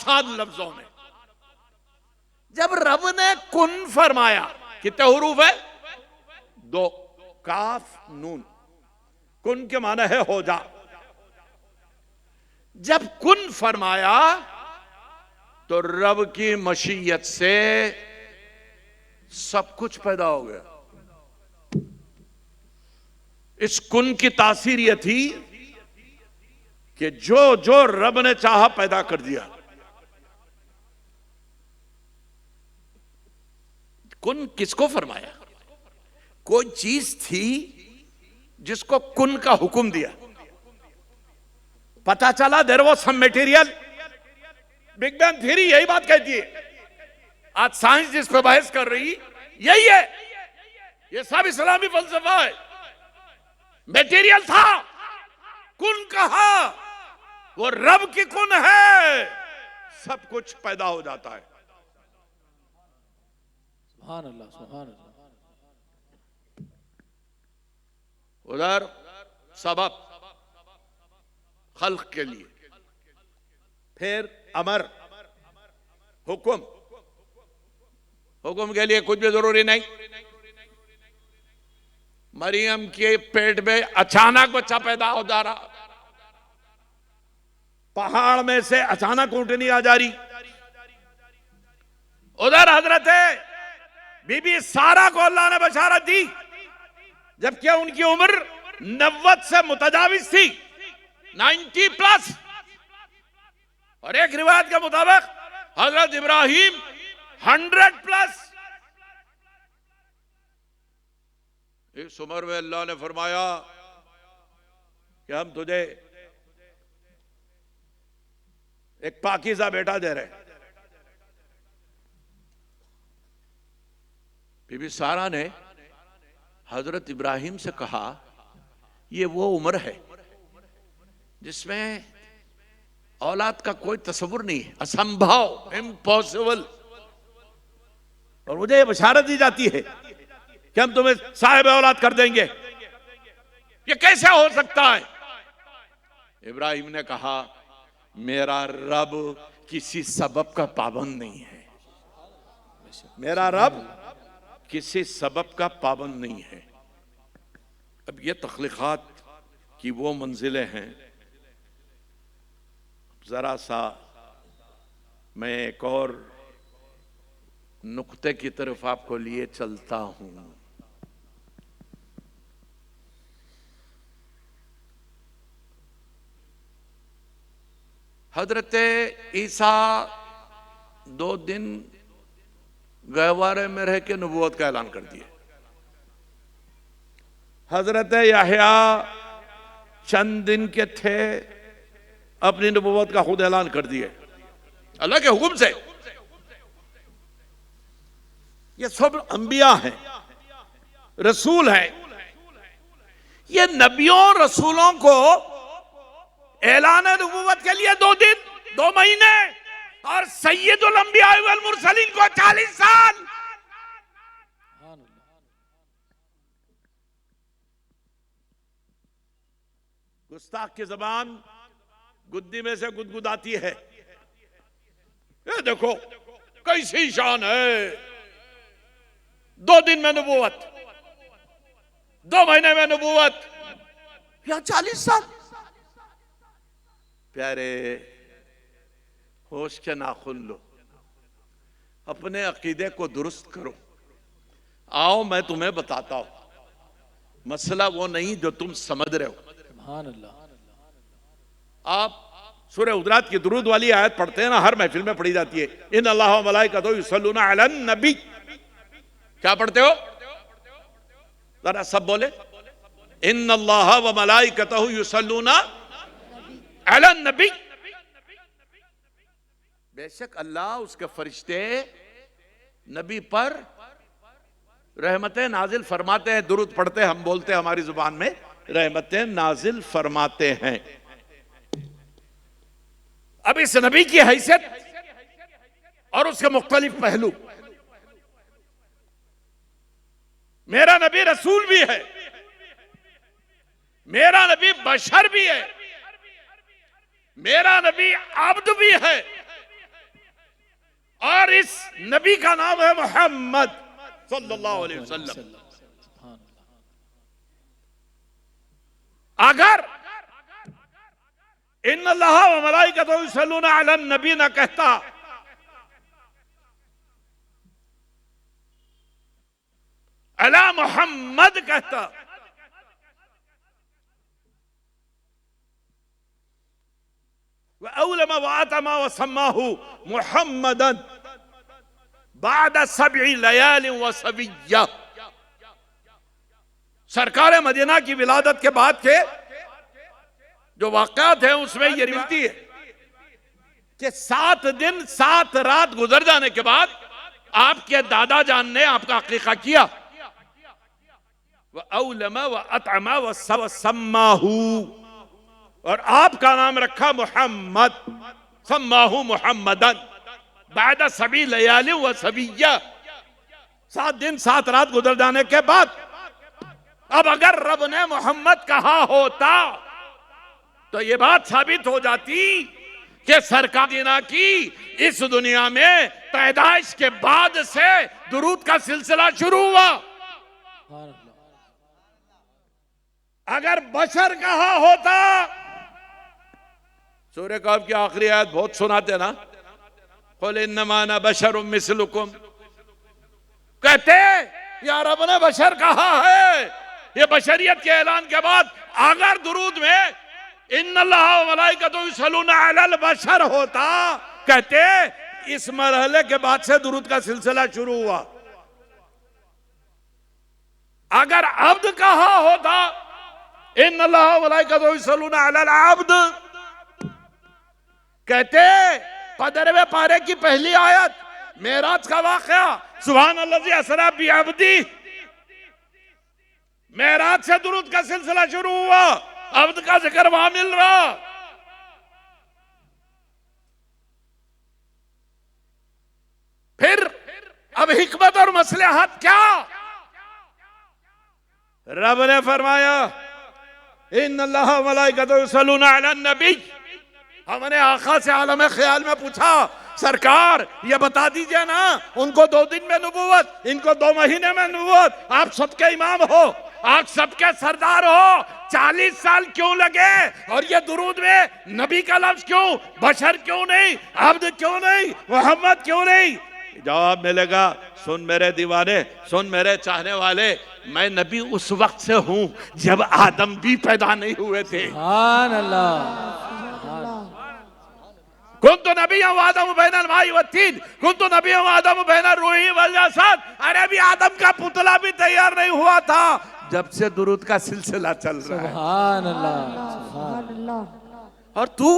आसान लफ्जों में। जब रब ने कुन फरमाया, कितने हुरूफ है? 2, काफ नून। कुन के माना है हो जा। जब कुन फरमाया तो रब की मशीयत से सब कुछ पैदा हो गया। इस कुन की तासीर यह थी कि जो जो रब ने चाहा पैदा कर दिया। कुन किसको फरमाया? कोई चीज थी जिसको कुन का हुक्म दिया, पता चला there was some material. Big bang theory यही बात कहती है। आज साइंस जिस पर बहस कर रही यही है। ये सब इस्लामी फलसफा है। मटेरियल था, कुन कहा, वो रब की कुन है, सब कुछ पैदा हो जाता है। सुभान अल्लाह, सुभान अल्लाह। उधर सबब खल्क के लिए, फिर अमर हुक्म, हुक्म के लिए कुछ भी जरूरी नहीं। मरियम के पेट में अचानक बच्चा पैदा हो जा रहा, पहाड़ में से अचानक ऊंटनी आ जा रही। उधर हजरत बीबी सारा को अल्लाह ने बशारत दी, जबकि उनकी उम्र 90 से मुतजाविज थी, 90+। और एक रिवायत के मुताबिक हजरत इब्राहिम 100+। इस उम्र में अल्लाह ने फरमाया कि हम तुझे एक पाकीज़ा बेटा दे रहे। बीबी सारा ने हजरत इब्राहिम से कहा, ये वो उम्र है जिसमें औलाद का कोई तस्वुर नहीं है, असंभव, इम्पॉसिबल। और मुझे ये बशारत दी जाती है कि हम तुम्हें साहिब औलाद कर देंगे, ये कैसे हो सकता है? इब्राहिम ने कहा, मेरा रब किसी सबब का पाबंद नहीं है। मेरा रब किसी सबब का पाबंद नहीं है। अब ये तख्लीक़ात की वो मंजिलें हैं। जरा सा मैं एक और नुक्ते की तरफ आपको लिए चलता हूं। हजरत ईसा 2 दिन गहवारे में रह के नबूवत का ऐलान कर दिया। हजरत याह्या चंद दिन के थे, अपनी नबूवत का खुद ऐलान कर दिए अल्लाह के हुक्म से। ये सब अंबिया हैं, रसूल हैं। ये नबियों रसूलों को ऐलान नबूवत के लिए 2 दिन 2 महीने, और सैयदुल अंबिया वल मुरसलीन को 40 साल। गुस्ताख की जबान गुद्दी में से गुदगुदाती है। ये देखो कैसी शान है, 2 दिन में नबूवत, 2 महीने में नबूवत, या 40 साल। प्यारे, होश के नाखुन लो, अपने अकीदे को दुरुस्त करो। आओ मैं तुम्हें बताता हूं। मसला वो नहीं जो तुम समझ रहे हो। सुभान अल्लाह। आप सूरह हुजरात की दुरूद वाली आयत पढ़ते हैं ना, हर महफिल में पढ़ी जाती है, इन अल्लाह व मलाइकतहु युसल्लूना अलन नबी। क्या पढ़ते हो? जरा सब बोले, इन अल्लाह व मलाइकतहु युसल्लूना अलन नबी। बेशक अल्लाह, उसके फरिश्ते नबी पर रहमतें नाजिल फरमाते हैं। दुरूद पढ़ते हैं, हम बोलते हैं हमारी जुबान में, रहमतें नाजिल फरमाते हैं। अब इस नबी की हैसियत और उसके मुख्तलिफ पहलू। मेरा नबी रसूल भी है, मेरा नबी बशर भी है, मेरा नबी अब्द भी है, और इस नबी का नाम है मोहम्मद सल्लल्लाहु अलैहि वसल्लम। सुभान अल्लाह। अगर इन्नल्लाह व मलाइकतहु युसल्लूना अलन नबी ना कहता, अला मोहम्मद कहता, व औलमा व आतमा व सम्माहु मुहम्मदन बाद सबई लयाल व सविय्या। सरकार मदीना की विलादत के बाद के जो वाक़यात हैं उसमें यह रिवायत है कि 7 दिन 7 रात गुजर जाने के बाद आपके दादा जान ने आपका अकीका किया। व औलमा व अतमा व सम्माहु, और आपका नाम रखा मोहम्मद, सम्माहु मुहम्मदन बाद सभी लयाली व सबिया। 7 दिन 7 रात गुजर जाने के बाद अब अगर रब ने मोहम्मद कहा होता तो ये बात साबित हो जाती कि सरकार मदीना की इस दुनिया में पैदाइश के बाद से दुरूद का सिलसिला शुरू हुआ। सुभान अल्लाह। अगर बशर कहा होता, सूरह कहफ की आखिरी आयत बहुत सुनाते ना, कुल इन्नमा अना बशरुम मिस्लुकुम, कहते या रब ने बशर कहा है। ये बशरियत के ऐलान के बाद अगर दुरूद में इन्नल्लाह व मलाइकतहु युसल्लूना अलल बशर होता, कहते इस मरहले के बाद से दुरूद का सिलसिला शुरू हुआ। अगर अब्द कहा होता, इन्नल्लाह व मलाइकतहु युसल्लूना अलल अब्द, कहते 15वें पारे की पहली आयत मेराज का वाक़या, सुभान अल्लाज़ी असरा बि अब्दी, मेराज से दुरूद का सिलसिला शुरू हुआ। अब्द का जिक्र वहां मिल रहा। फिर अब हिकमत और मसलहत क्या? रब ने फरमाया इन्नल्लाह व मलाइकतहु युसल्लूना अलन नबी। हमने आका से आलम ख्याल में पूछा, सरकार ये बता दीजिए ना, उनको 2 दिन में नबूवत, इनको 2 महीने में नबूवत, आप सबके इमाम हो, आप सबके सरदार हो, 40 साल क्यों लगे? और ये दुरूद में नबी का लफ्ज क्यों? बशर क्यों नहीं? अब्द क्यों नहीं? मोहम्मद क्यों नहीं? जवाब मिलेगा, सुन मेरे दीवाने, सुन मेरे चाहने वाले, मैं नबी उस वक्त से हूं जब आदम भी पैदा नहीं हुए थे। सुभान अल्लाह। कुन्तु नबिय्यन व आदम बैनल माई व तीन, कुन्तु नबिय्यन व आदम बैनल रूही वल जसद। अरे भी आदम का पुतला भी तैयार नहीं हुआ था जब से दुरूद का सिलसिला चल रहा है। सुभान अल्लाह। सुभान अल्लाह। और तू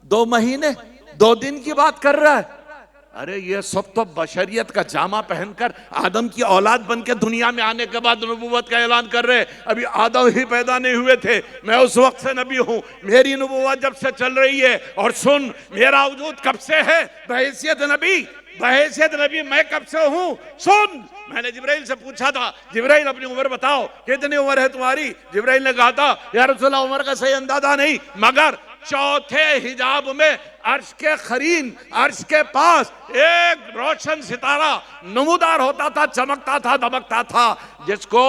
2 महीने 2 दिन की बात कर रहा है। अरे ये सब तो बशरियत का जामा पहनकर आदम की औलाद बन के दुनिया में आने के बाद नबूवत का ऐलान कर रहे। अभी आदम ही पैदा नहीं हुए थे, मैं उस वक्त से नबी हूं, मेरी नबूवत जब से चल रही है। और सुन, मेरा वजूद कब से है बहैसियत नबी, बहैसियत नबी मैं कब से हूं। सुन, मैंने जिब्राइल से पूछा था, जिब्राइल अपनी उम्र बताओ, कितनी उम्र है तुम्हारी? जिब्राइल ने कहा था, या रसूलल्लाह उम्र का सही अंदाजा नहीं, मगर चौथे हिजाब में अर्श के करीन, अर्श के पास एक रोशन सितारा नमूदार होता था, चमकता था, दमकता था, जिसको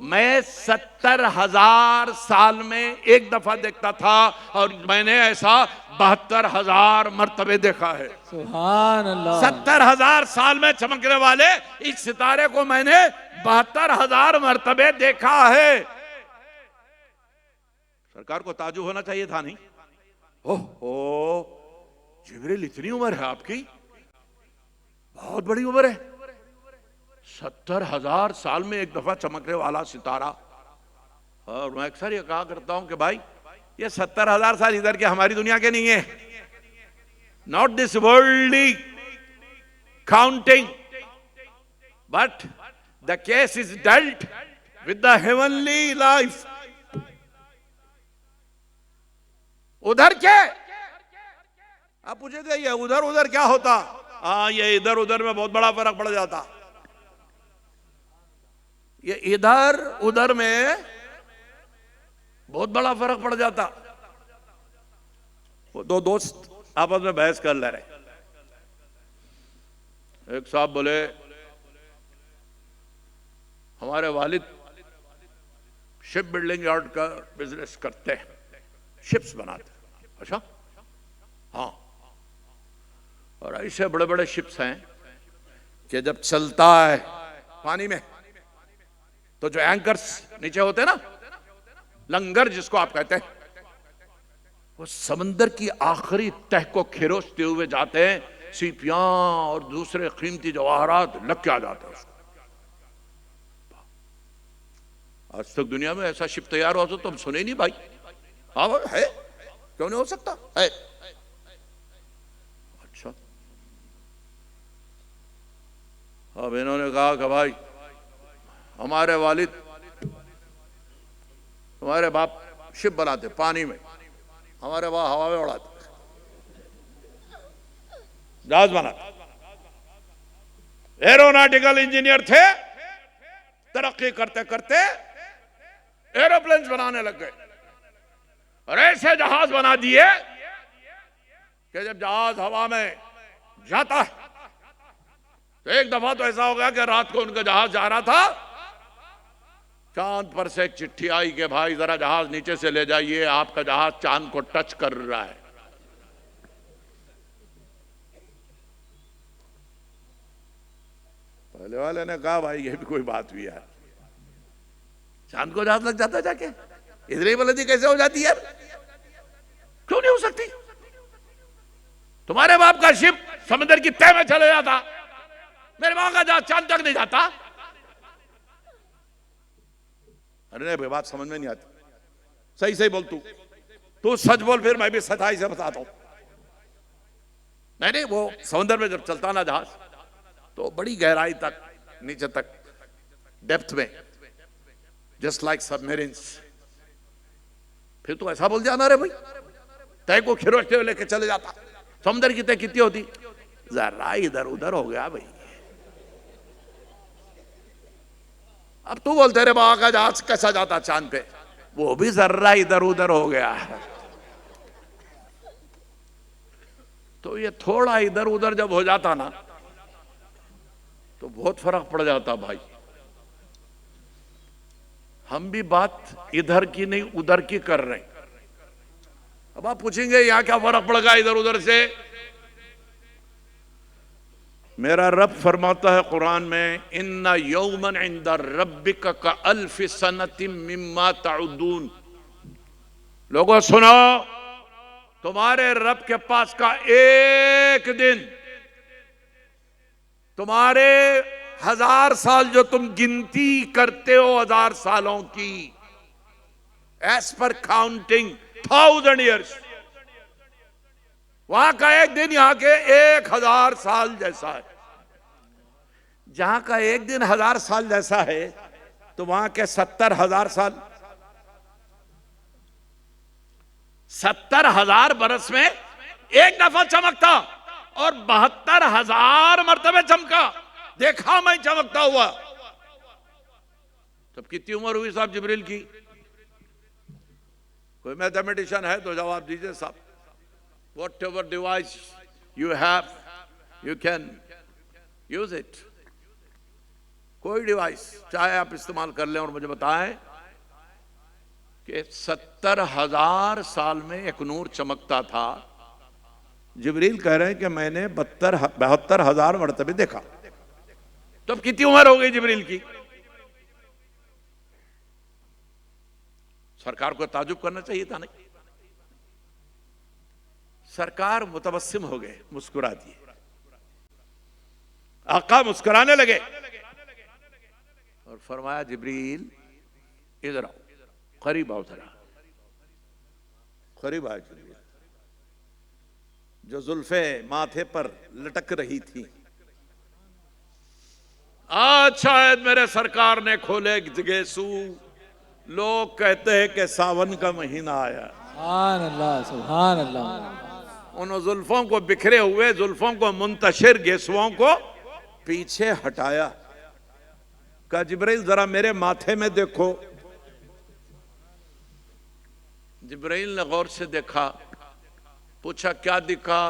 मैं 70,000 साल में एक दफा देखता था, और मैंने ऐसा 72,000 मर्तबे देखा है। सुभान अल्लाह। 70,000 साल में चमकने वाले इस सितारे को मैंने 72,000 मर्तबे देखा है। सरकार को ताजुब होना चाहिए था नहीं? ओहो, जिब्रील इतनी उम्र है आपकी, बहुत बड़ी उम्र है। 70,000 साल में एक दफा चमकने वाला सितारा। और मैं अक्सर ये कहा करता हूं कि भाई ये 70,000 साल इधर के हमारी दुनिया के नहीं है। Not this worldly counting, but the case is dealt with the heavenly life. उधर क्या आप पूछेंगे, ये उधर उधर क्या होता? हाँ, ये इधर उधर में बहुत बड़ा फर्क पड़ जाता। ये इधर उधर में बहुत बड़ा फर्क पड़ जाता। वो 2 दोस्त आपस में बहस कर ले रहे, एक साहब बोले हमारे वालिद शिप बिल्डिंग यार्ड का बिजनेस करते हैं, शिप्स बनाते हैं। अच्छा, हाँ, और ऐसे बड़े बड़े शिप्स हैं कि जब चलता है पानी में तो जो एंकर्स नीचे होते हैं ना, लंगर जिसको आप कहते हैं, वो समंदर की आखिरी तह को खिरोचते हुए जाते हैं, सीपियां और दूसरे कीमती जवाहरात लग के आ जाते हैं उसको। आज तक दुनिया में ऐसा शिप तैयार हो तो हम सुने नहीं भाई। हाँ भाई, है, क्यों नहीं हो सकता है। अच्छा, अब इन्होंने कहा कि भाई हमारे वालिद, हमारे बाप शिप बनाते पानी में, हमारे बाप हवा में उड़ाते, जहाज बनाते, एरोनॉटिकल इंजीनियर थे। तरक्की करते करते एरोप्लेन बनाने लग गए और ऐसे जहाज बना दिए कि जब जहाज हवा में जाता है तो एक दफा तो ऐसा हो गया कि रात को उनका जहाज जा रहा था, चांद पर से एक चिट्ठी आई कि भाई जरा जहाज नीचे से ले जाइए, आपका जहाज चांद को टच कर रहा है। पहले वाले ने कहा भाई ये भी कोई बात हुई यार, चांद को जहाज लग जाता है जाके, इतनी बुलंदी कैसे हो जाती है? क्यों नहीं हो सकती? तुम्हारे बाप का शिप समुद्र की तह में चले जाता, मेरे बाप का जहाज चांद तक नहीं जाता। अरे नहीं, बात समझ में नहीं आती। सही सही बोल, तू सच बोल, फिर मैं भी सच्चाई से बताता हूं। नहीं, वो समुद्र में जब चलता ना जहाज तो बड़ी गहराई तक, नीचे तक, डेप्थ में, जस्ट लाइक सबमरीन्स। फिर तो ऐसा बोल जाना रे भाई, तय को खिरोचते हुए लेके चले जाता। समुद्र की तय कितनी होती? जरा इधर उधर हो गया भाई। अब तू बोलते रे बाबा का जहाज कैसा जाता चांद पे, वो भी जरा इधर उधर हो गया। तो ये थोड़ा इधर उधर जब हो जाता ना तो बहुत फर्क पड़ जाता भाई। हम भी बात इधर की नहीं उधर की कर रहे हैं। अब आप पूछेंगे यहां क्या फर्क पड़ गया इधर उधर से? मेरा रब फरमाता है कुरान में, इन्ना यौमन इंदा रब्बिका का अल्फ सनतिम मिम्मा ताउदून। लोगों सुनो, तुम्हारे रब के पास का एक दिन तुम्हारे 1000 साल जो तुम गिनती करते हो 1000 सालों की, एज पर काउंटिंग 1000 ईयर्स, वहां का एक दिन यहां के 1000 साल जैसा है। जहां का एक दिन 1000 साल जैसा है तो वहां के 70,000 साल, 70,000 बरस में एक दफा चमकता और 72,000 मरतबे चमका, देखा मैं चमकता हुआ। तब कितनी उम्र हुई साहब जिब्रील की? कोई मैथमेटिशियन है तो जवाब दीजिए साहब। Whatever device you have, you can use it. कोई डिवाइस चाहे आप इस्तेमाल कर लें और मुझे बताएं कि 70,000 साल में एक नूर चमकता था। जिब्रील कह रहे हैं कि मैंने 72,000 मरतबे देखा। तो अब कितनी उम्र हो गई जिब्रील की? सरकार को ताजुब करना चाहिए था नहीं? सरकार मुतबस्सिम हो गए, मुस्कुरा दिए। आका मुस्कुराने लगे और फरमाया, जिब्रील इधर आओ, करीब आओ, जरा करीब आए। जिब्रील जो जुल्फे माथे पर लटक रही थी, आज शायद मेरे सरकार ने खोले गेसू। लोग कहते हैं कि सावन का महीना आया। सुभान अल्लाह, सुभान अल्लाह। उन जुल्फों को, बिखरे हुए जुल्फों को, मुंतशिर गेसुओं को पीछे हटाया। कहा, जिब्राइल जरा मेरे माथे में देखो। जिब्राइल ने गौर से देखा, पूछा क्या दिखा?